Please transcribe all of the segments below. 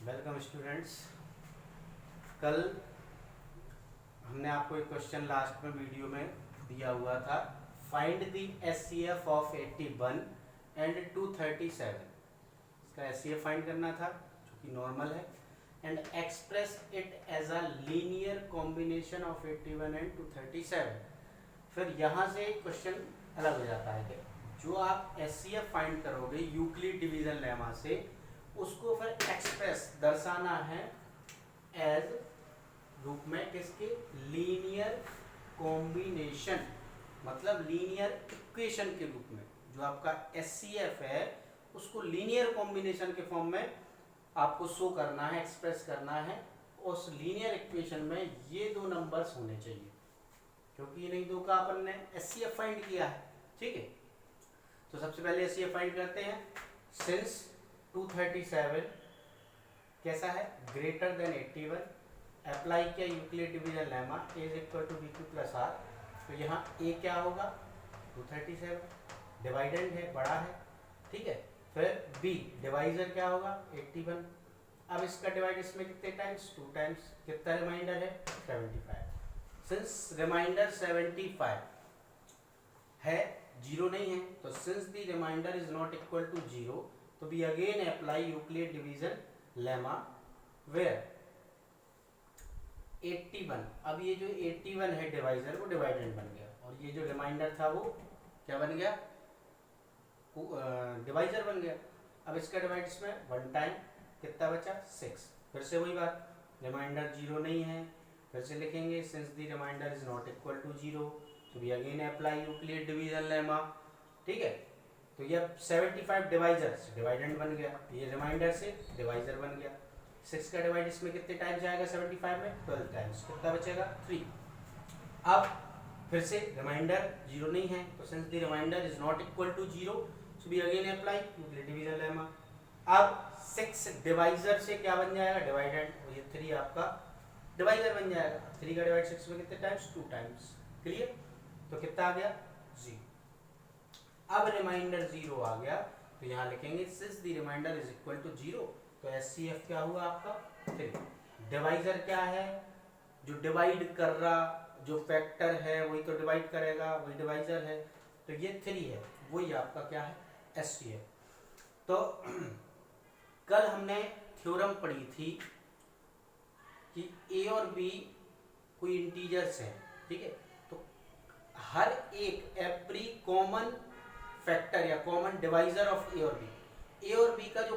Welcome students. कल हमने आपको एक क्वेश्चन लास्ट में वीडियो में दिया हुआ था, find the HCF of 81 and 237। इसका एचसीएफ फाइंड करना था जो कि नॉर्मल है, and express it as a linear combination of 81 and 237। फिर यहाँ से क्वेश्चन अलग हो जाता है कि जो आप एचसीएफ फाइंड करोगे यूक्लिड डिवीजन लेमा से, उसको फिर एक्सप्रेस दर्शाना है एज रूप में किसके, लीनियर कॉम्बिनेशन, मतलब लीनियर इक्वेशन के रूप में। जो आपका एचसीएफ है उसको लीनियर कॉम्बिनेशन के फॉर्म में आपको शो करना है, एक्सप्रेस करना है। उस लीनियर इक्वेशन में ये दो नंबर्स होने चाहिए, क्योंकि ये नहीं दो का अपन ने एचसीएफ फाइंड किया है। ठीक है, तो सबसे पहले एचसीएफ फाइंड करते हैं। सिंस 237 कैसा है, ग्रेटर देन 81, अप्लाई किया Euclid division lemma, A is equal to B Q plus R. तो यहाँ ए क्या होगा, 237, डिवाइडेंड है, बड़ा है। ठीक है, फिर बी डिवाइजर क्या होगा, 81। अब इसका डिवाइड इसमें कितने टाइम्स, 2 टाइम्स। कितना रिमाइंडर है, 75। सिंस रिमाइंडर 75 है, जीरो नहीं है, तो since the remainder is not equal to zero, तो we again apply Euclid division lemma where 81। अब ये जो 81 है डिवाइजर, वो डिवाइडेंड बन गया, और ये जो रिमाइंडर था वो क्या बन गया, डिवाइजर बन गया। अब इसका डिवाइड इसमें 1 टाइम, कितना बचा, 6। फिर से वही बात, रिमाइंडर जीरो नहीं है, फिर से लिखेंगे since the remainder is not equal to zero, तो we again apply Euclid division lemma. ठीक है, तो ये 75 डिवाइजर से डिवाइडेंड बन गया, ये रिमाइंडर से डिवाइजर बन गया। 6 का डिवाइड इसमें कितने टाइम्स जाएगा, 75 में 12 टाइम्स, कितना बचेगा, 3। अब फिर से रिमाइंडर जीरो नहीं है, तो since the remainder is not equal to zero, so we again apply Euclid division lemma. अब 6 डिवाइजर से क्या बन जाएगा, डिवाइडेंड, और ये 3 आपका डिवाइजर बन जाएगा। 3 का डिवाइड 6 में कितने टाइम्स, 2 टाइम्स। क्लियर, तो कितना आ गया, 0। अब रिमाइंडर 0 आ गया, तो यहाँ लिखेंगे since the remainder is equal to 0, तो एचसीएफ क्या हुआ आपका, 3। डिवाइजर क्या है, जो डिवाइड कर रहा, जो फैक्टर है वही तो डिवाइड करेगा, वही डिवाइजर है, तो ये 3 है, वही आपका क्या है, एचसीएफ। तो कल हमने थ्योरम पढ़ी थी कि ए और बी कोई इंटीजर्स हैं। ठीक है, तो हर एक एवरी कॉमन फैक्टर या कॉमन डिवाइजर ऑफ ए और बी, ए और बी का जो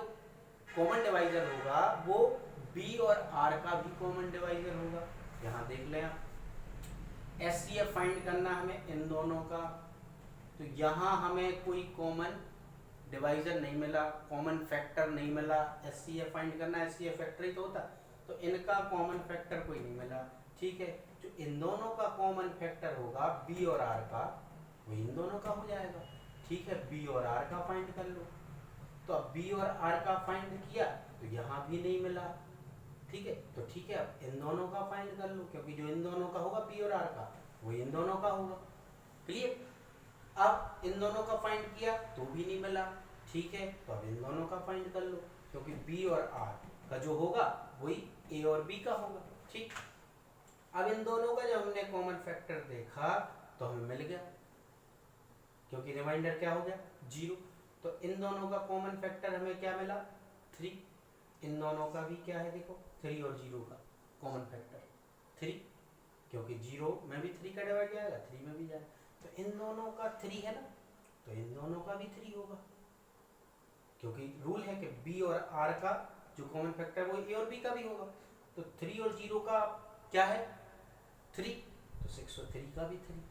कॉमन डिवाइजर होगा वो बी और आर का भी कॉमन डिवाइजर होगा। यहाँ देख लें आप, एचसीएफ फाइंड करना हमें इन दोनों का, तो यहाँ हमें कोई कॉमन डिवाइजर नहीं मिला, कॉमन फैक्टर नहीं मिला। एचसीएफ फाइंड करना, एचसीएफ फैक्टर ही तो होता, तो इनका कॉमन फैक्टर कोई नहीं मिला। ठीक है, जो इन दोनों का कॉमन फैक्टर होगा बी और आर का, वो इन दोनों का हो जाएगा। ठीक है, बी और आर का फाइंड कर लो, तो अब बी और आर का फाइंड किया तो यहाँ भी नहीं मिला। ठीक है, तो ठीक है, अब इन दोनों का फाइंड कर लो, क्योंकि जो इन दोनों का होगा बी और आर का, वो इन दोनों का होगा। क्लियर, अब इन दोनों का फाइंड किया तो भी नहीं मिला। ठीक है, तो अब इन दोनों का फाइंड कर लो, क्योंकि बी और आर का जो होगा वही ए और बी का होगा। ठीक, अब इन दोनों का जब हमने कॉमन फैक्टर देखा तो हमें मिल गया, क्योंकि रिमाइंडर क्या हो गया, 0। तो इन दोनों का कॉमन फैक्टर हमें क्या मिला, 3। इन दोनों का भी क्या है, देखो 3 और 0 का कॉमन फैक्टर 3, क्योंकि 0 में भी 3 का डिवाइड जाएगा, 3 में भी जाएगा, तो इन दोनों का 3 है ना, तो इन दोनों का भी 3 होगा, क्योंकि रूल है कि बी और आर का जो कॉमन फैक्टर वो ए और बी का भी होगा। तो 3 और 0 का क्या है, 3, तो 6 और 3 का भी 3।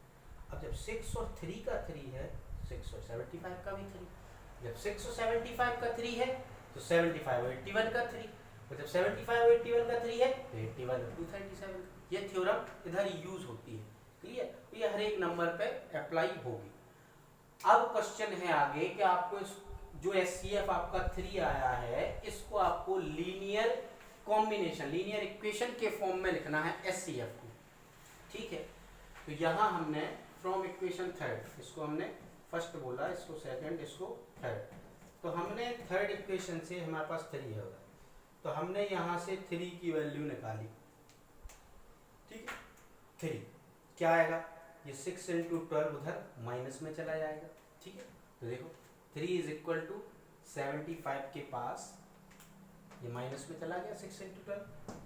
अब जब 6 और 3 का 3 है, 6 और 75 का भी 3। जब 6 और 75 का 3 है, तो 75 और 81 का 3, और जब 75 और 81 का 3 है, तो 81 और 237। ये थ्योरम इधर यूज होती है। क्लियर, तो ये हर एक नंबर पे अप्लाई होगी। अब क्वेश्चन है आगे कि आपको इस जो एचसीएफ आपका 3 आया है, इसको आपको लीनियर कॉम्बिनेशन, लीनियर इक्वेशन के फॉर्म में लिखना है एचसीएफ को। ठीक है, तो यहाँ हमने फ्रॉम इक्वेशन थर्ड, इसको हमने फर्स्ट बोला, इसको सेकंड, इसको थर्ड, तो हमने थर्ड इक्वेशन से हमारे पास 3 है, तो हमने यहाँ से 3 की वैल्यू निकाली, ठीक है। 3 क्या आएगा, ये 6 इंटू 12 उधर माइनस में चला जाएगा, ठीक है। तो देखो 3 इज इक्वल टू 75 के पास ये माइनस में चला गया 6 इंटू 12,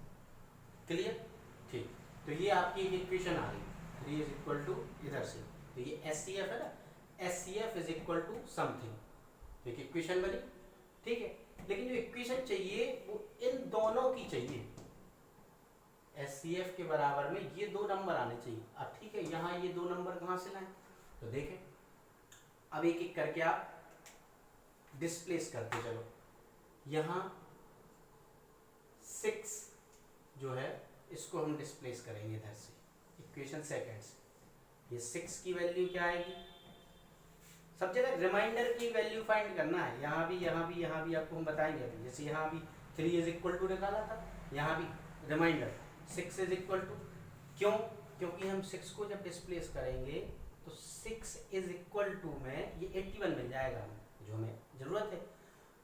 क्लियर, ठीक। तो ये आपकी एक इक्वेशन आ गई, 3 इज इक्वल टू इधर से, तो ये SCF है ना, SCF is equal to something, तो एक इक्वेशन बनी, ठीक है। लेकिन जो इक्वेशन चाहिए वो इन दोनों की चाहिए, SCF के बराबर में ये दो नंबर आने चाहिए। अब ठीक है, यहाँ ये दो नंबर कहाँ से लाएं, तो देखें अब एक एक करके आप डिस्प्लेस करते चलो। यहाँ 6 जो है इसको हम डिस्प्लेस करेंगे इधर से, इक्वेशन सेकंड से। ये 6 की वैल्यू क्या आएगी, सब जगह रिमाइंडर की वैल्यू फाइंड करना है, यहाँ भी यहाँ भी यहाँ भी आपको हम बताएंगे अभी। जैसे यहाँ भी 3 इज इक्वल टू निकाला था, यहाँ भी रिमाइंडर 6 इज इक्वल टू, क्यों, क्योंकि हम 6 को जब डिस्प्लेस करेंगे तो 6 इज इक्वल टू में ये 81 मिल जाएगा हमें, जो हमें जरूरत है।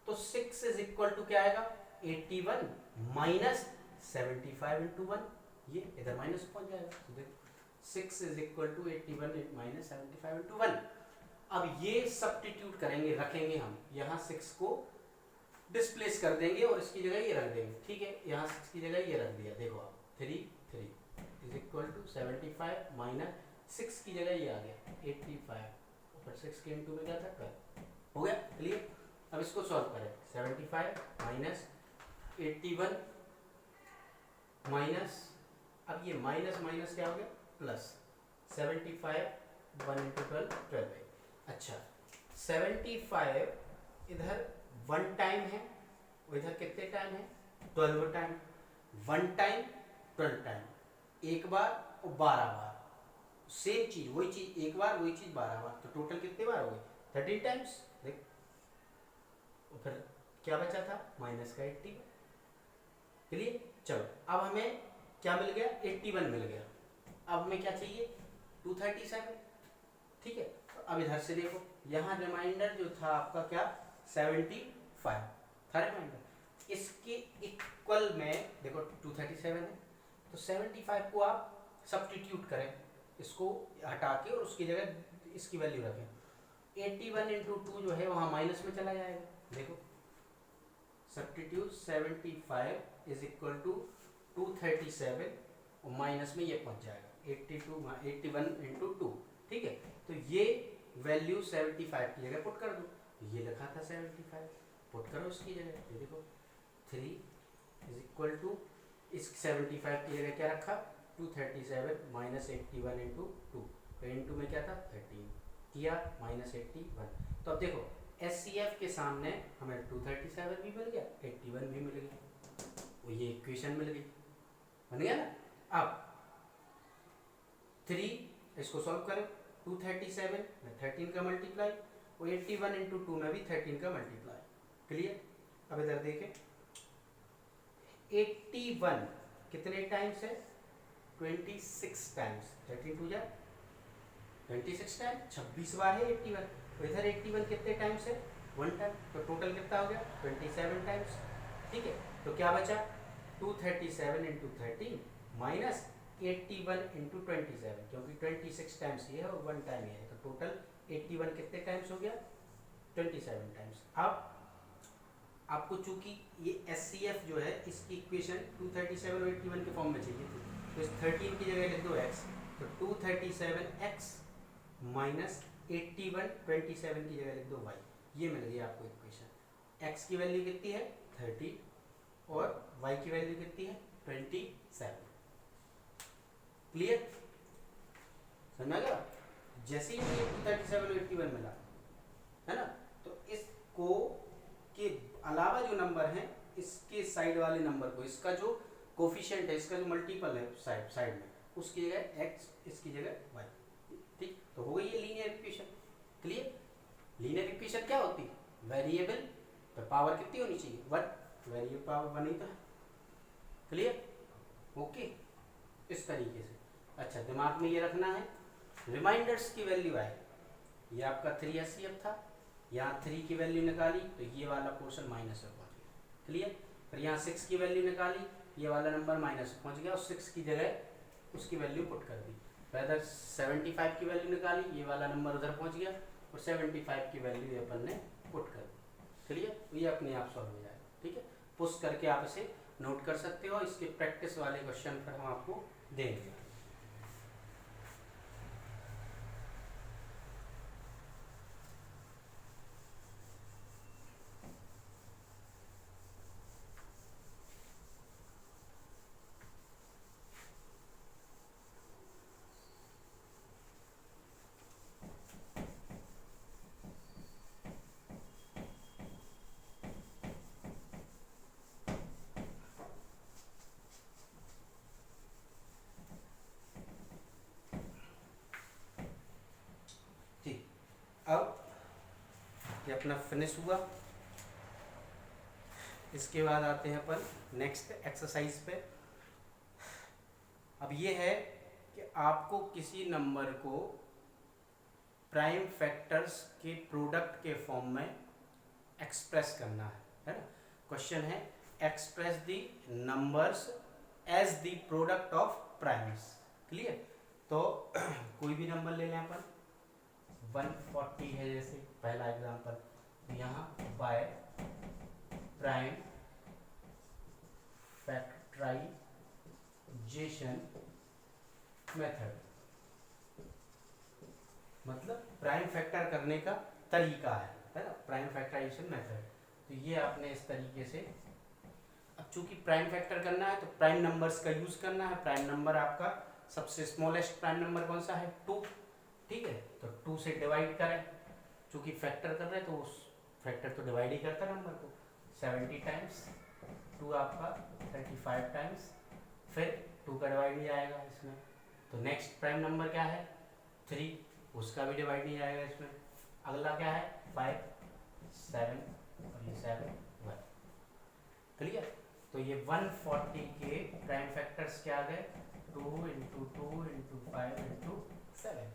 तो 6 इज इक्वल टू क्या आएगा, 81 माइनस 75 इंटू 1, ये इधर माइनस पहुंच जाएगा। तो देखो 6 is equal to 81 minus 75 into 1। अब ये सब्स्टिट्यूट करेंगे, रखेंगे हम यहाँ 6 को डिस्प्लेस कर देंगे और इसकी जगह ये रख देंगे, ठीक है। यहाँ 6 की जगह ये रख दिया, देखो आप 3 इज इक्वल टू 75 माइनस 6 की जगह ये आ गया 85, ऊपर 6 के इंटू में क्या था 12, हो गया क्लियर। अब इसको सॉल्व करें, 75 माइनस 81 माइनस, अब ये माइनस माइनस क्या हो गया प्लस, 75 1 इंटू 12 है। अच्छा 75 इधर 1 टाइम है, और इधर कितने टाइम है 12 टाइम, 1 टाइम 12 टाइम, एक बार और 12 बार, सेम चीज वही चीज एक बार वही चीज 12 बार, तो टोटल कितने बार हो गए 13 टाइम्स। देख और फिर क्या बचा था माइनस का 80, क्लियर। चलो अब हमें क्या मिल गया 81 मिल गया, अब हमें क्या चाहिए 237, ठीक है। तो अब इधर से देखो यहाँ रिमाइंडर जो था आपका क्या 75 था रिमाइंडर, इसके इक्वल में देखो 237 है, तो 75 को आप सब्स्टिट्यूट करें, इसको हटा के और उसकी जगह इसकी वैल्यू रखें। 81 इंटू 2 जो है वहाँ माइनस में चला जाएगा, देखो सब्स्टिट्यूट 75 इज इक्वल टू 237 और माइनस में ये पहुंच जाएगा 81 इंटू 2, ठीक है। तो ये वैल्यू 75 की जगह पुट कर दो, तो ये लिखा था 75, पुट करो इसकी जगह, ये देखो 3 इज इक्वल टू इस 75 की जगह क्या रखा 237 माइनस 81 इंटू 2, तो इंटू में क्या था 13 किया माइनस 81। तो अब देखो SCF के सामने हमें 237 भी मिल गया 81 भी मिल गया, वो ये इक्वेशन मिल गई, बन गया ना। अब 3 इसको सॉल्व करें, 237 में 13 का मल्टीप्लाई और 81 इंटू 2 में भी 13 का मल्टीप्लाई, क्लियर। अब इधर देखें 81 कितने टाइम्स है 26 टाइम्स, 13 टू जा 26 टाइम 26 बार है 81, तो इधर 81 कितने टाइम्स है 1 टाइम, तो टोटल कितना हो गया 27 टाइम्स, ठीक है। तो क्या बचा 237 इंटू 13 माइनस 81 इंटू 27, क्योंकि 26 टाइम्स ये है और 1 टाइम ये है, तो टोटल 81 कितने टाइम्स हो गया 27 टाइम्स। अब आपको चूंकि ये SCF जो है इसकी इक्वेशन 237 और 81 के फॉर्म में चाहिए थी, तो इस 13 की जगह लिख दो x, तो 237x माइनस 81 27 की जगह लिख दो y, ये मिल गई आपको इक्वेशन। x की वैल्यू कितनी है 30 और y की वैल्यू कितनी है 27, क्लियर, समझ गया। जैसे ही मुझे 237 और 81 मिला है ना, तो इसको के अलावा जो नंबर है इसके साइड वाले नंबर को, इसका जो कोफिशिएंट है, इसका जो मल्टीपल है साइड में, उसकी जगह x, इसकी जगह y, ठीक। तो हो गई ये linear equation, clear. Linear equation क्या होती है वेरिएबल पर पावर कितनी होनी चाहिए 1, वेरिएबल पावर 1 ही तो है, क्लियर, ओके इस तरीके से। अच्छा दिमाग में ये रखना है रिमाइंडर्स की वैल्यू आए, ये आपका 3 SCF था, यहाँ 3 की वैल्यू निकाली तो ये वाला पोर्शन माइनस में पहुंच गया, क्लियर। फिर यहाँ 6 की वैल्यू निकाली, ये वाला नंबर माइनस पहुँच गया और 6 की जगह उसकी वैल्यू पुट कर दी। इधर 75 की वैल्यू निकाली, ये वाला नंबर उधर पहुँच गया और 75 की वैल्यू ये अपन ने पुट कर दी। क्लियर? तो ये अपने आप सॉल्व हो जाएगा। ठीक है, पुश करके आप इसे नोट कर सकते हो। इसके प्रैक्टिस वाले क्वेश्चन पर हम आपको देंगे। अब ये अपना फिनिश हुआ। इसके बाद आते हैं अपन नेक्स्ट एक्सरसाइज पे। अब ये है कि आपको किसी नंबर को प्राइम फैक्टर्स के प्रोडक्ट के फॉर्म में एक्सप्रेस करना है ना। क्वेश्चन है express the numbers as the product of primes. Clear? तो कोई भी नंबर ले लें अपन, 140 है जैसे पहला एग्जांपल, तो यहाँ बाय प्राइम फैक्टराइजेशन मेथड, मतलब प्राइम फैक्टर करने का तरीका है ना, प्राइम फैक्टराइजेशन मेथड। तो ये आपने इस तरीके से, अब चूंकि प्राइम फैक्टर करना है तो प्राइम नंबर्स का यूज करना है। प्राइम नंबर आपका सबसे स्मॉलेस्ट प्राइम नंबर कौन सा है? 2। ठीक है, तो 2 से डिवाइड करें, चूंकि फैक्टर कर रहे हैं तो उस फैक्टर तो डिवाइड ही करता है नंबर को। 70 टाइम्स 2 आपका 35 टाइम्स, फिर 2 का डिवाइड नहीं आएगा इसमें। तो नेक्स्ट प्राइम नंबर क्या है? 3, उसका भी डिवाइड नहीं आएगा इसमें। अगला क्या है? 5, 7 और ये 7, 1। क्लियर? तो ये 140 के प्राइम फैक्टर्स क्या आ गए? 2 into 2 into 5 into 7।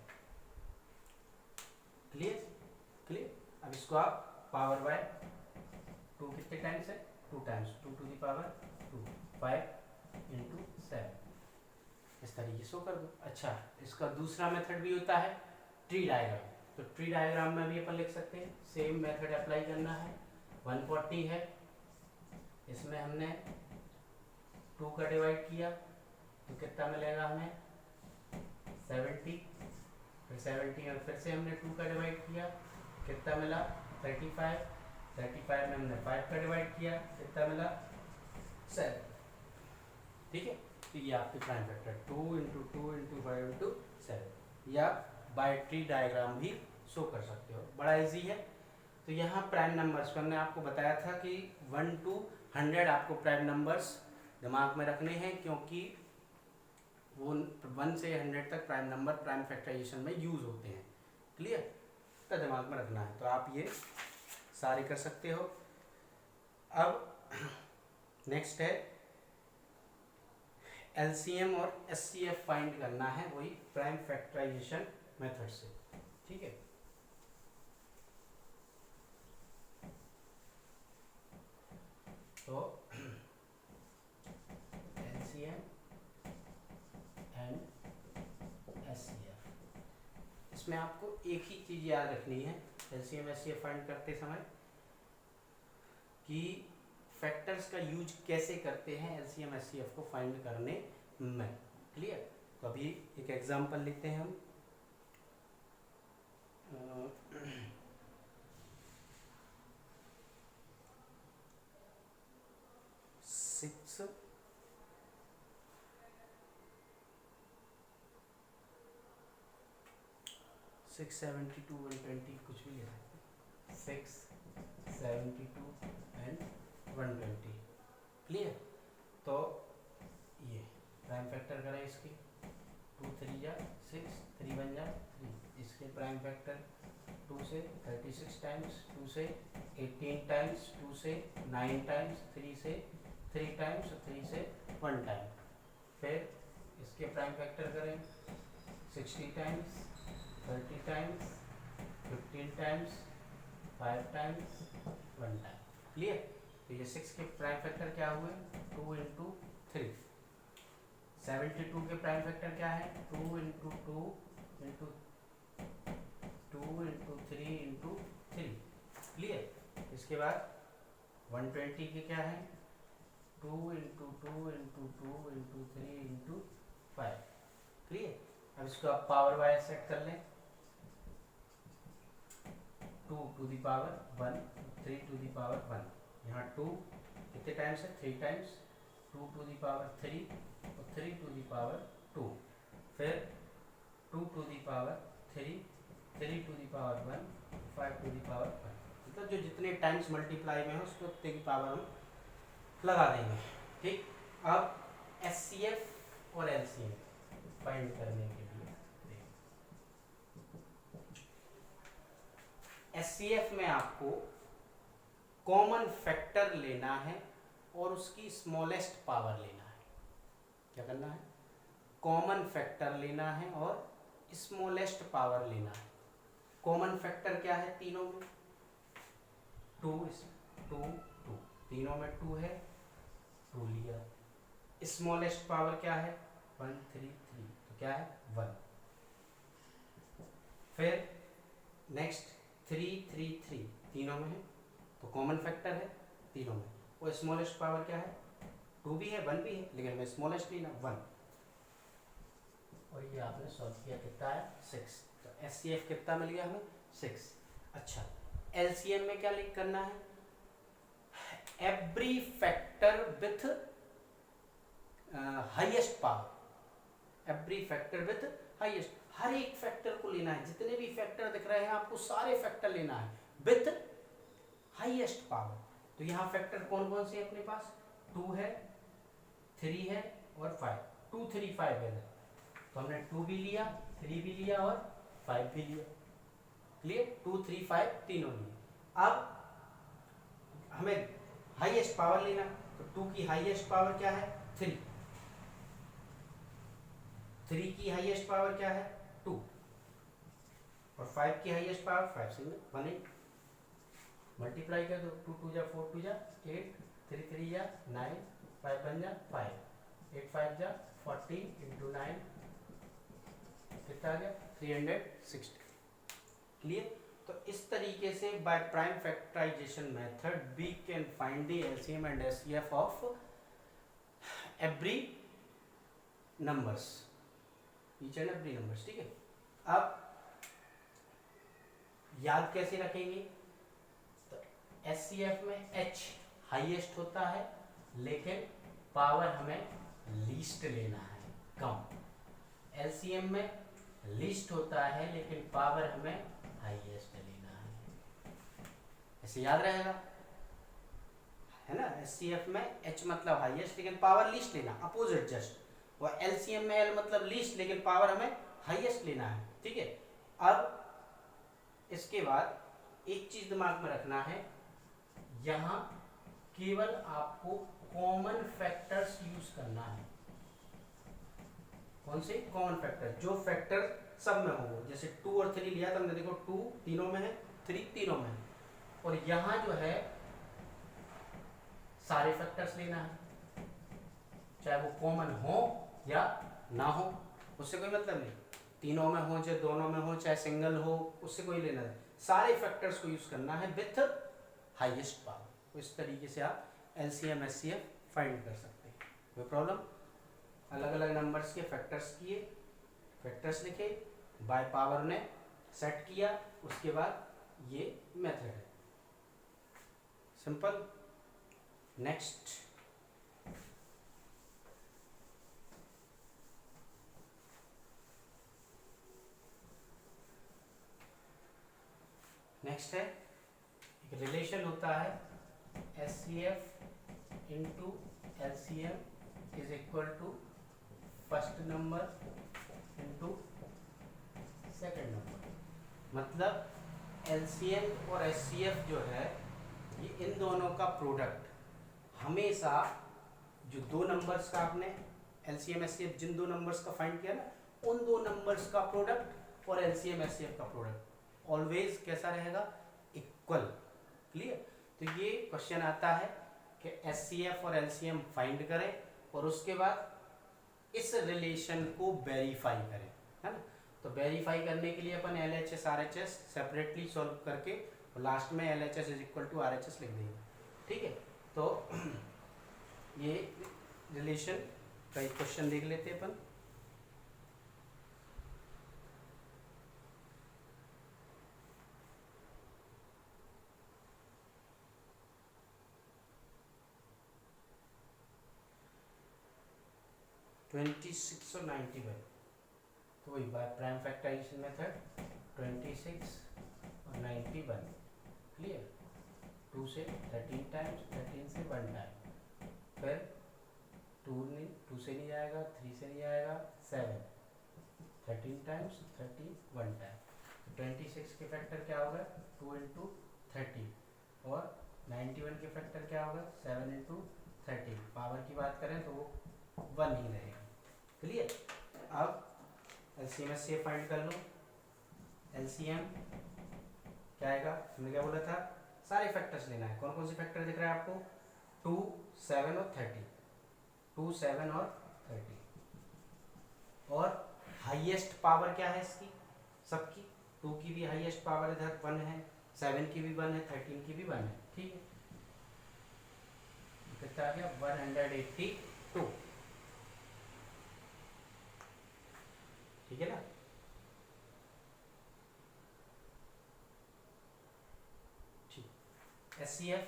Clear? Clear? अब इसको आप पावर बाय 2 कितने टाइम्स है? 2 times, 2 to the power 2, 5 into 7 इस तरीके से कर दो। अच्छा, इसका दूसरा मेथड भी होता है ट्री डायग्राम। तो ट्री डायग्राम में भी अपन लिख सकते हैं, सेम मेथड अप्लाई करना है। 140 है, इसमें हमने 2 का डिवाइड किया तो कितना मिलेगा हमें? 70। फिर 70 और फिर से हमने 2 का डिवाइड किया, कितना मिला? 35। 35 में हमने 5 का डिवाइड किया, कितना मिला? 7। ठीक है, तो ये आपके prime factor 2 into 2 into 5 into 7, या बाय ट्री डायग्राम भी शो कर सकते हो। बड़ा इजी है। तो यहाँ प्राइम नंबर्स पर हमने आपको बताया था कि 1 to 100 आपको प्राइम नंबर्स दिमाग में रखने हैं, क्योंकि वो 1 से 100 तक प्राइम नंबर प्राइम फैक्टराइजेशन में यूज होते हैं। क्लियर? तो दिमाग में रखना है। तो आप ये सारे कर सकते हो। अब नेक्स्ट है एलसीएम और एचसीएफ फाइंड करना है, वही प्राइम फैक्टराइजेशन मेथड से। ठीक है, तो एलसीएम एंड एचसीएफ, इसमें आपको एक ही चीज याद रखनी है एलसीएम एचसीएफ फाइंड करते समय, कि फैक्टर्स का यूज कैसे करते हैं एलसीएम एचसीएफ को फाइंड करने में। क्लियर? तो अभी एक एग्जांपल लेते हैं हम। 6 672 120 कुछ भी ले सकते हैं। 672 एंड 120। क्लियर? तो ये प्राइम फैक्टर करें इसके, 2 3 जा 6, 3 1 जा 3। इसके प्राइम फैक्टर 2 से 36 टाइम्स, 2 से 18 टाइम्स, 2 से 9 टाइम्स, 3 से 3 टाइम्स और 3 से 1 टाइम। फिर इसके प्राइम फैक्टर करें 60 times, 30 times, 15 times, 5 times, 1 time. Clear? तो ये 6 के प्राइम फैक्टर क्या हुए 2 इंटू 3। 72 के प्राइम फैक्टर क्या है 2 into 2 into 2 into 3 into 3। Clear. इसके बाद 120 के क्या है 2 into 2 into 2 into 3 into 5। Clear. अब इसको आप पावर वाइज सेट कर लें 2 to the power 1 3 to the power 1। यहाँ 2 कितने टाइम्स है 3 टाइम्स 2 टू द पावर 3 और 3 टू द पावर 2। फिर 2 to the power 3 3 to the power 1 5 to the power 1। मतलब जो जितने टाइम्स मल्टीप्लाई में हो उसको उतने की पावर हम लगा देंगे। ठीक। अब HCF और LCM फाइंड करने के लिए HCF में आपको कॉमन फैक्टर लेना है और उसकी स्मॉलेस्ट पावर लेना है। क्या करना है कॉमन फैक्टर लेना है और स्मॉलेस्ट पावर लेना है। कॉमन फैक्टर क्या है तीनों में 2 2 2 तीनों में 2 है 2 लिया। स्मॉलेस्ट पावर क्या है 1 3 3 तो क्या है 1। फिर नेक्स्ट 3 3 3 तीनों में है तो कॉमन फैक्टर है तीनों में। और स्मॉलेस्ट पावर क्या है 2 भी है 1 भी है लेकिन हमें स्मॉलेस्ट लेना 1। और ये आपने सॉल्व किया कितना है 6। तो HCF कितना मिल गया हमें 6। अच्छा LCM में क्या लिख करना है every factor with highest power. Every factor with highest हर एक फैक्टर को लेना है जितने भी फैक्टर दिख रहे हैं आपको सारे फैक्टर लेना है विथ हाईएस्ट पावर। तो यहाँ फैक्टर कौन कौन से है अपने पास 2 है 3 है और 5 2 3 5 है तो हमने 2 भी लिया 3 भी लिया और 5 भी लिया। क्लियर 2 3 5 तीनों लिए। अब हमें हाईएस्ट पावर लेना तो 2 की हाईएस्ट पावर क्या है 3 3 की हाईएस्ट पावर क्या है 2 और 5 की हाईएस्ट पावर 5 से 1 मल्टीप्लाई कर दो 2 2 जा 4 2 जा 8 3 3 जा 9 5 1 जा 5 8 5 जा 40 इंटू 9 कितना आ गया 360। क्लियर। तो इस तरीके से by prime factorisation method we can find the LCM and HCF of every numbers each and every numbers. ठीक है। अब याद कैसे रखेंगे तो HCF में H हाईएस्ट होता है लेकिन पावर हमें लीस्ट लेना है कम। LCM में लीस्ट होता है लेकिन पावर हमें हाईएस्ट लेना है। ऐसे याद रहेगा है ना। HCF में H मतलब हाईएस्ट लेकिन पावर लीस्ट लेना अपोजिट जस्ट। और LCM में L मतलब लीस्ट लेकिन पावर हमें हाईएस्ट लेना है। ठीक है। अब इसके बाद एक चीज दिमाग में रखना है यहाँ केवल आपको कॉमन फैक्टर्स यूज करना है। कौन से कॉमन फैक्टर जो फैक्टर सब में हो जैसे 2 और 3 लिया तो हमने देखो 2 तीनों में है 3 तीनों में है और यहाँ जो है सारे फैक्टर्स लेना है चाहे वो कॉमन हो या ना हो उससे कोई मतलब नहीं। तीनों में हो चाहे दोनों में हो चाहे सिंगल हो उससे कोई लेना नहीं। सारे फैक्टर्स को यूज करना है विथ हाईएस्ट पावर। तो इस तरीके से आप LCM HCF फाइंड कर सकते हैं। कोई प्रॉब्लम। अलग अलग नंबर्स के फैक्टर्स किए फैक्टर्स लिखे बाय पावर ने सेट किया उसके बाद ये मेथड है सिंपल। नेक्स्ट नेक्स्ट है एक रिलेशन होता है HCF into LCM is equal to first number into second number. मतलब LCM और HCF जो है ये इन दोनों का प्रोडक्ट हमेशा जो दो नंबर्स का आपने LCM HCF जिन दो नंबर्स का फाइंड किया ना उन दो नंबर्स का प्रोडक्ट और LCM HCF का प्रोडक्ट ऑलवेज कैसा रहेगा इक्वल। क्लियर। तो ये क्वेश्चन आता है कि HCF और LCM फाइंड करें और उसके बाद इस रिलेशन को वेरीफाई करें, है ना। तो वेरीफाई करने के लिए अपन LHS RHS सेपरेटली सॉल्व करके लास्ट में LHS is equal to RHS लिख देंगे, ठीक है। तो ये रिलेशन का एक क्वेश्चन देख लेते हैं अपन। ट्वेंटी सिक्स और 91, तो वही बाय प्राइम फैक्टराइजेशन मेथड 26 और 91 क्लियर। 2 से 13 टाइम्स, 13 से 1 टाइम, फिर 2 से नहीं जाएगा, 3 से नहीं जाएगा, 7, 13 टाइम्स, 13 1 टाइम। 26 के फैक्टर क्या होगा 2 इंटू 30 और 91 के फैक्टर क्या होगा 7 इंटू 30। पावर की बात करें तो वो 1 ही रहेगा, क्लियर। अब LCM से फाइंड कर लो। LCM क्या आएगा, हमने क्या बोला था, सारे फैक्टर्स लेना है। कौन कौन से फैक्टर दिख रहा है आपको, 2, 7 और 30, 2, 7 और 30। और हाईएस्ट पावर क्या है इसकी, सबकी, 2 की भी हाईएस्ट पावर इधर 1 है, 7 की भी 1 है, 13 की भी 1 है, ठीक है। कितना आ गया 182, ठीक है ना। ठीक, HCF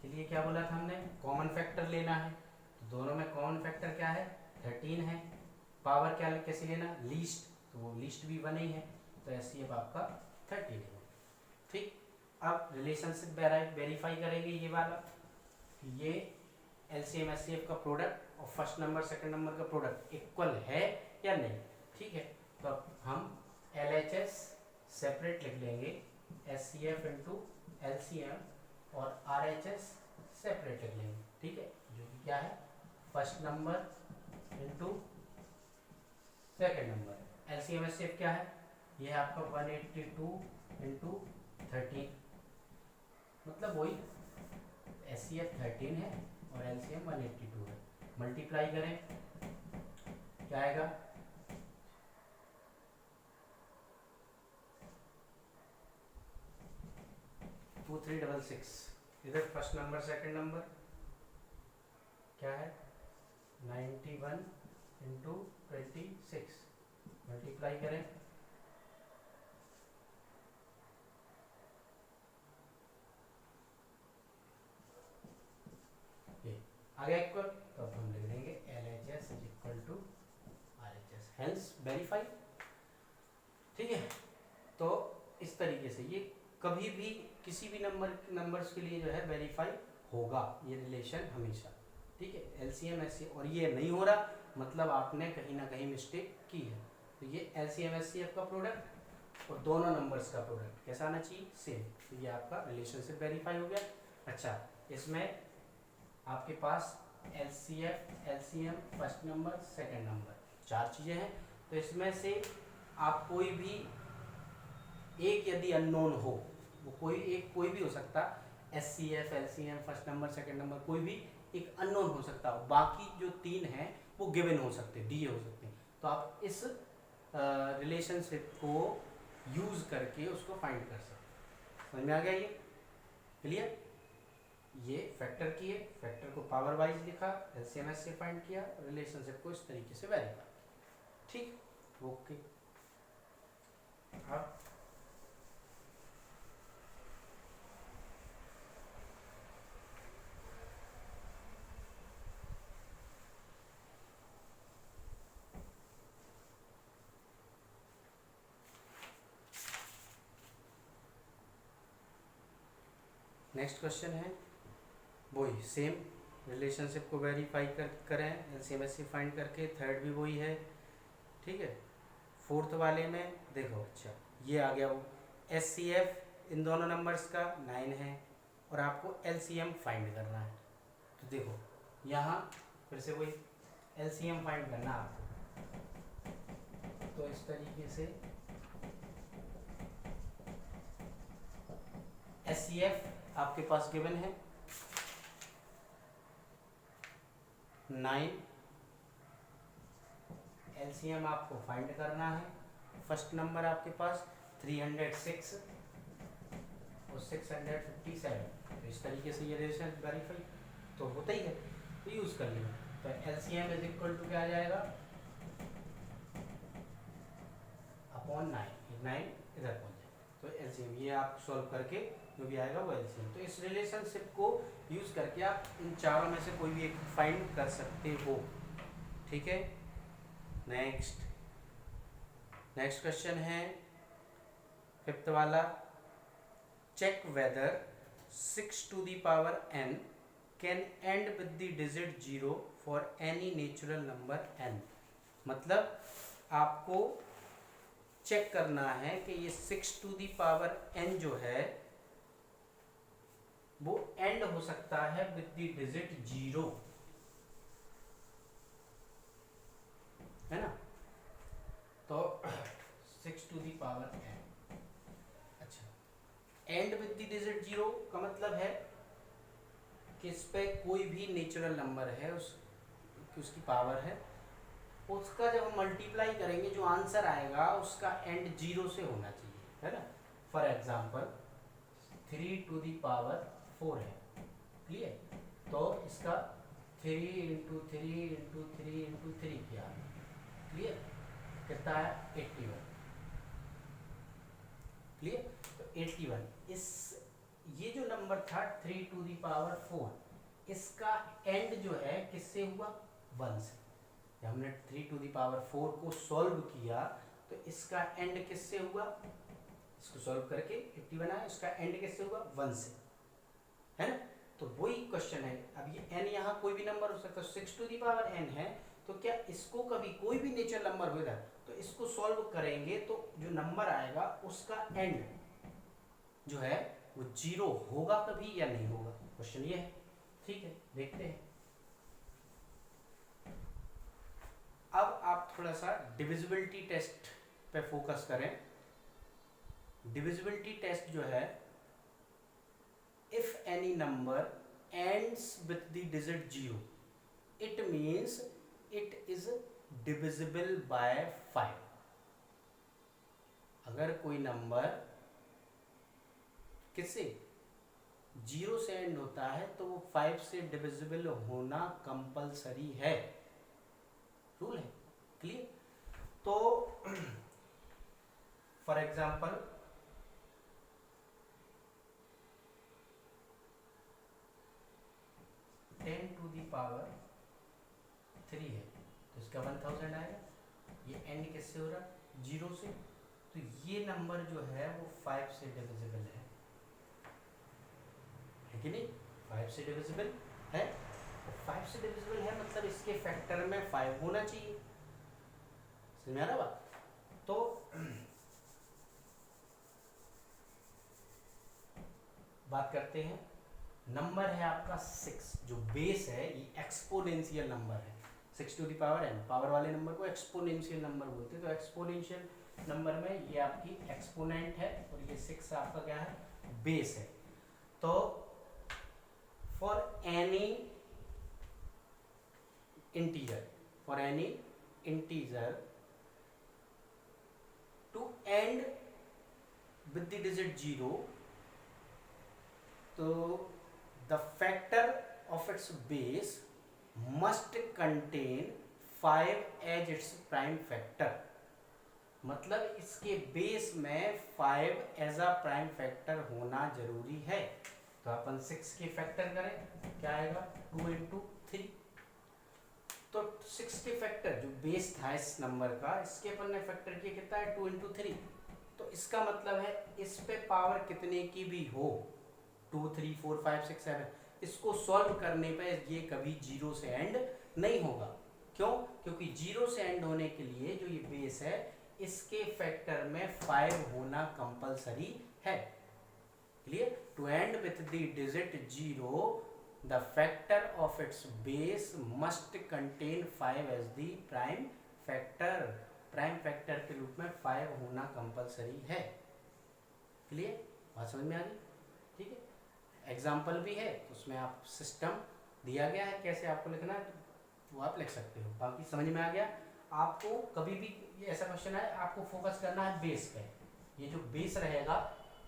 के लिए क्या बोला था हमने, कॉमन फैक्टर लेना है। तो दोनों में कॉमन फैक्टर क्या है 13 है। पावर क्या कैसे लेना, लीस्ट, तो वो लीस्ट भी 1 ही है, तो HCF आपका 13 है, ठीक। अब रिलेशनशिप वेरीफाई करेंगे ये वाला, ये LCM HCF का प्रोडक्ट और फर्स्ट नंबर सेकंड नंबर का प्रोडक्ट इक्वल है या नहीं, ठीक है। तो अब हम LHS सेपरेट लिख लेंगे, HCF इंटू LCM और RHS सेपरेट लिख लेंगे, ठीक है। जो कि क्या है first number into second number. LCM HCF क्या है, ये है आपका 182 इंटू 13, मतलब वही HCF 13 है और LCM 182 है। मल्टीप्लाई करें क्या आएगा 2366। इधर फर्स्ट नंबर सेकंड नंबर क्या है 91 इंटू 26, मल्टीप्लाई करें आ गया इक्वल। तो अब हम लिख देंगे LHS is equal to RHS, hence verify, ठीक है। तो इस तरीके से ये कभी भी किसी भी नंबर्स के लिए जो है वेरीफाई होगा ये रिलेशन हमेशा, ठीक है। LCM HCF और ये नहीं हो रहा मतलब आपने कहीं ना कहीं मिस्टेक की है। तो ये LCM HCF का प्रोडक्ट और दोनों नंबर्स का प्रोडक्ट कैसा आना चाहिए सेम, तो ये आपका रिलेशनशिप वेरीफाई हो गया। अच्छा, इसमें आपके पास LCF LCM first number second number 4 चीज़ें हैं। तो इसमें से आप कोई भी एक यदि अननोन हो, वो कोई भी हो सकता, HCF LCM first number second number कोई भी एक अननोन हो सकता हो, बाकी जो 3 हैं वो गिवन हो सकते, दिए हो सकते हैं। तो आप इस रिलेशनशिप को यूज करके उसको फाइंड कर सकते। समझ में आ गया ये, क्लियर। ये फैक्टर किए, फैक्टर को पावर वाइज लिखा, LCM से फाइंड किया, रिलेशनशिप को इस तरीके से वेरीफाई, ठीक, ओके। अब नेक्स्ट क्वेश्चन है वही सेम रिलेशनशिप को वेरीफाई करें LCM से फाइंड करके, थर्ड भी वही है, ठीक है। फोर्थ वाले में देखो, अच्छा ये आ गया वो HCF इन दोनों नंबर्स का 9 है और आपको LCM फाइंड करना है। तो देखो यहाँ फिर से वही LCM फाइंड करना है आपको, तो इस तरीके से HCF आपके पास गिवन है 9, एलसीएम आपको फाइंड करना है। फर्स्ट नंबर आपके पास 306 और 657, तो इस तरीके से ये रिलेशन वेरीफाई तो होता ही है, तो यूज़ कर लेना। तो एलसीएम इज इक्वल टू क्या आ जाएगा, अपॉन 9, 9 इधर पहुँच जाए, तो एलसीएम ये आप सॉल्व करके जो भी आएगा वो एलसीएम। तो इस रिलेशनशिप को यूज़ करके आप इन चारों में से कोई भी एक फाइंड कर सकते हो, ठीक है। नेक्स्ट क्वेश्चन है फिफ्थ वाला, check whether 6 to the power n can end with the digit 0 for any natural number n। मतलब आपको चेक करना है कि ये 6 to the power n जो है वो एंड हो सकता है विद द डिजिट 0, है ना। तो 6 to the power n, अच्छा, एंड विद द डिजिट 0 का मतलब है कि इस पे कोई भी नेचुरल नंबर है उसकी पावर है, उसका जब हम मल्टीप्लाई करेंगे जो आंसर आएगा उसका एंड 0 से होना चाहिए, है ना। For example 3 to the power 4 है, क्लियर। तो इसका 3 into 3 into 3 into 3 किया, क्लियर, कितना है 81, क्लियर। तो 81 इस ये जो नंबर था 3 to the power 4, इसका एंड जो है किससे हुआ, 1 से। जब हमने 3 to the power 4 को सॉल्व किया तो इसका एंड किससे हुआ, इसको सॉल्व करके 81 आया, इसका एंड किससे हुआ, 1 से, है ना। तो वही क्वेश्चन है। अब ये n यहाँ कोई भी नंबर हो सकता है, 6 to the power n है, तो क्या इसको कभी कोई भी नेचुरल नंबर होगा तो इसको सॉल्व करेंगे तो जो नंबर आएगा उसका एंड जो है वो 0 होगा कभी या नहीं होगा, क्वेश्चन ये है, ठीक है। देखते हैं। अब आप थोड़ा सा डिविजिबिलिटी टेस्ट पे फोकस करें। डिविजिबिलिटी टेस्ट जो है, if any number ends with the digit 0 it means it is divisible by 5। अगर कोई नंबर किससे 0 से एंड होता है तो वो 5 से डिविजिबल होना कंपलसरी है, रूल है, क्लियर। तो for example 10 to the power 3 है, तो इसका 1000 आएगा। ये एंड किससे हो रहा, 0 से, तो ये नंबर जो है वो 5 से डिविजिबल है कि नहीं, 5 से डिविजिबल है। तो 5 से डिविजिबल है मतलब इसके फैक्टर में 5 होना चाहिए, समझ में आ रहा बात। तो बात करते हैं, नंबर है आपका 6, जो बेस है ये एक्सपोनेंशियल नंबर है। 6 to the power n, power वाले नंबर को एक्सपोनेंशियल नंबर बोलते हैं। तो एक्सपोनेंशियल नंबर में ये आपकी एक्सपोनेंट है और ये 6 आपका क्या है, बेस है। तो for any integer to end with the digit 0, तो the factor of its base must contain 5 as its prime factor. मतलब इसके बेस में 5 एज अ प्राइम फैक्टर होना जरूरी है। तो अपन 6 के फैक्टर करें, क्या आएगा, 2 into 3। तो 6 के फैक्टर जो बेस था इस नंबर का, इसके अपन ने फैक्टर किया, कितना है, 2 into 3। तो इसका मतलब है इस पे पावर कितने की भी हो, 2 3 4 5 6 7, इसको सॉल्व करने पे ये कभी 0 से एंड नहीं होगा। क्यों, क्योंकि 0 से एंड होने के लिए जो ये बेस है इसके फैक्टर में 5 होना कंपलसरी है, clear. To end with the digit 0 the factor of its base must contain 5 as the prime factor. Prime factor के रूप में 5 होना कंपलसरी है, क्लियर, बात समझ में आ गई, ठीक है। एग्जाम्पल भी है तो उसमें आप सिस्टम दिया गया है कैसे आपको लिखना है, वो आप लिख सकते हो। बाकी समझ में आ गया। आपको कभी भी ये ऐसा क्वेश्चन है, आपको फोकस करना है बेस पे। ये जो बेस रहेगा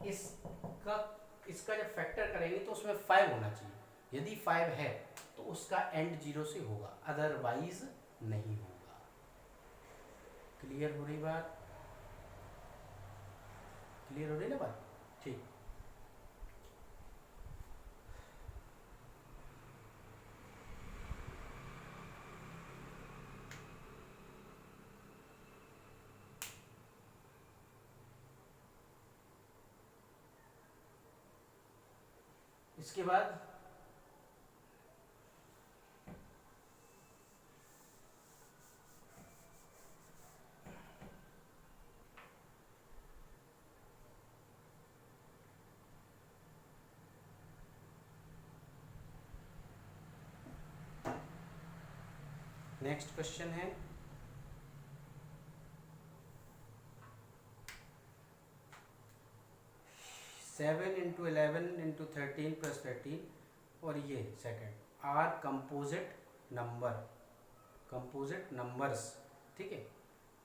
इसका जब फैक्टर करेंगे तो उसमें 5 होना चाहिए। यदि 5 है तो उसका एंड 0 से होगा, अदरवाइज नहीं होगा। क्लियर हो रही बात? क्लियर हो रही ना बात? ठीक। इसके बाद नेक्स्ट क्वेश्चन है 7 × 11 × 13 + 13 और ये सेकंड आर कंपोजिट नंबर्स। ठीक है,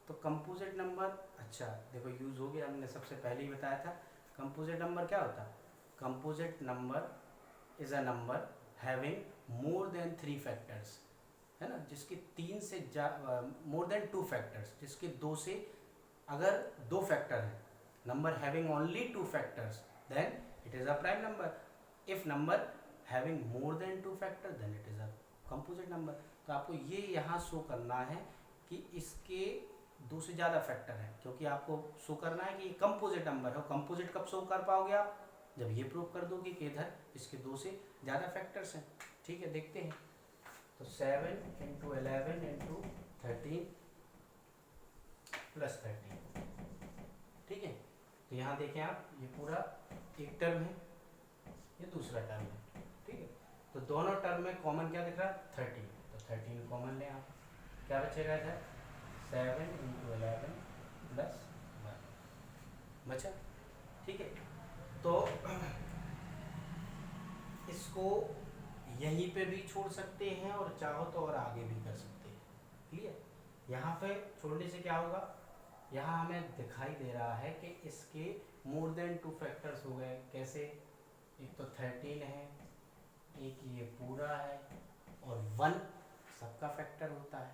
तो कंपोजिट नंबर, अच्छा देखो यूज़ हो गया, हमने सबसे पहले ही बताया था। कंपोजिट नंबर क्या होता है? Composite number is a number having more than 3 factors, है ना, जिसके 3 से मोर देन 2 फैक्टर्स, जिसके 2 से अगर 2 फैक्टर हैं। Number having only 2 factors then it is a prime number. if number having more than 2 factor then it is a composite number. तो आपको ये यहाँ शो करना है कि इसके 2 से ज़्यादा फैक्टर है, क्योंकि आपको शो करना है कि ये कंपोजिट नंबर है। कंपोजिट कब शो कर पाओगे आप? जब ये प्रूव कर दोगे कि इधर इसके 2 से ज़्यादा फैक्टर्स हैं। ठीक है, देखते हैं। तो 7 × 11 × 13 + 13। ठीक है, तो यहाँ देखें आप, ये पूरा एक टर्म है, ये दूसरा टर्म है। ठीक है, तो दोनों टर्म में कॉमन क्या दिख रहा है? 13। तो 13 कॉमन लें आप, क्या बचेगा इधर? 7 × 11 + 1 बचा। ठीक है, तो इसको यहीं पे भी छोड़ सकते हैं और चाहो तो और आगे भी कर सकते हैं। क्लियर? यहाँ पे छोड़ने से क्या होगा? यहाँ हमें दिखाई दे रहा है कि इसके मोर देन 2 फैक्टर्स हो गए। कैसे? एक तो 13 है, एक ये पूरा है, और 1 सबका फैक्टर होता है।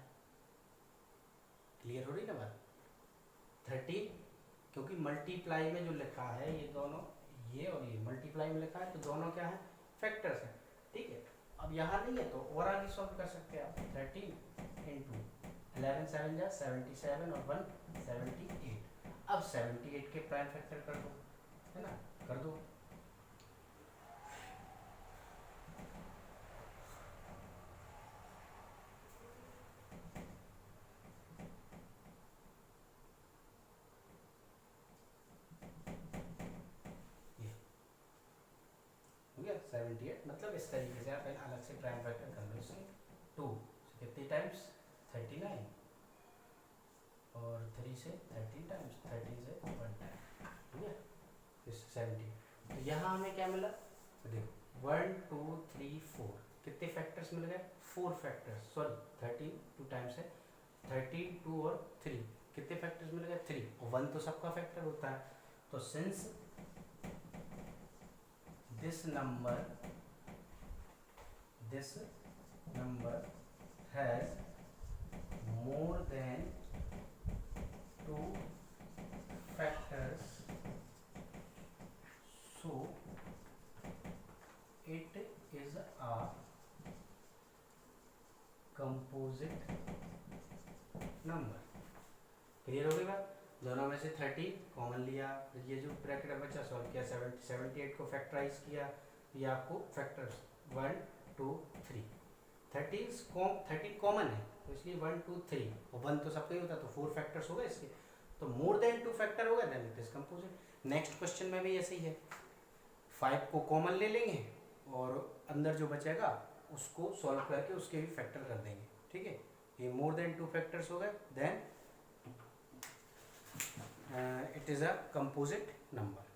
क्लियर हो रही ना बात? 13 क्योंकि मल्टीप्लाई में जो लिखा है, ये दोनों, ये और ये मल्टीप्लाई में लिखा है, तो दोनों क्या है? फैक्टर्स हैं। ठीक है, अब यहाँ नहीं है तो और आगे सॉल्व कर सकते हैं आप। 13 × 11 7 जा 77 और 1 78। अब 78 के प्राइम फैक्टर कर दो, है ना, कर दो। ये हो गया 78। मतलब इस तरीके से आप अलग से प्राइम फैक्टर कर लो। इसमें 2 से कितने टाइम्स? 39, और 3 से 13 टाइम्स, 13 से 1 टाइम। ठीक है, 70। तो यहाँ हमें क्या मिला? तो देखो 1 2 3 4 कितने फैक्टर्स मिल गए? 4 फैक्टर्स। सॉरी 13 2 टाइम्स है, 13 2 और 3 कितने फैक्टर्स मिल गए? 3, और 1 तो सबका फैक्टर होता है। तो since this number has more than 2 factors, so it is a composite number. Clear हो गई बात? दोनों में से 30 कॉमन लिया, ये जो ब्रैकेट बचा सॉल्व किया, 78 को फैक्टराइज किया, ये आपको फैक्टर्स 1 2 3 13 कॉमन है, तो इसलिए 1 2 3, और 1 तो सबका ही होता है, तो 4 फैक्टर्स हो गए इसके। तो मोर देन 2 फैक्टर होगा then it is composite. Next question में भी ऐसे ही है, 5 को कॉमन ले लेंगे और अंदर जो बचेगा उसको सॉल्व करके उसके भी फैक्टर कर देंगे। ठीक है, ये मोर देन 2 फैक्टर्स हो गए, then it is a composite number.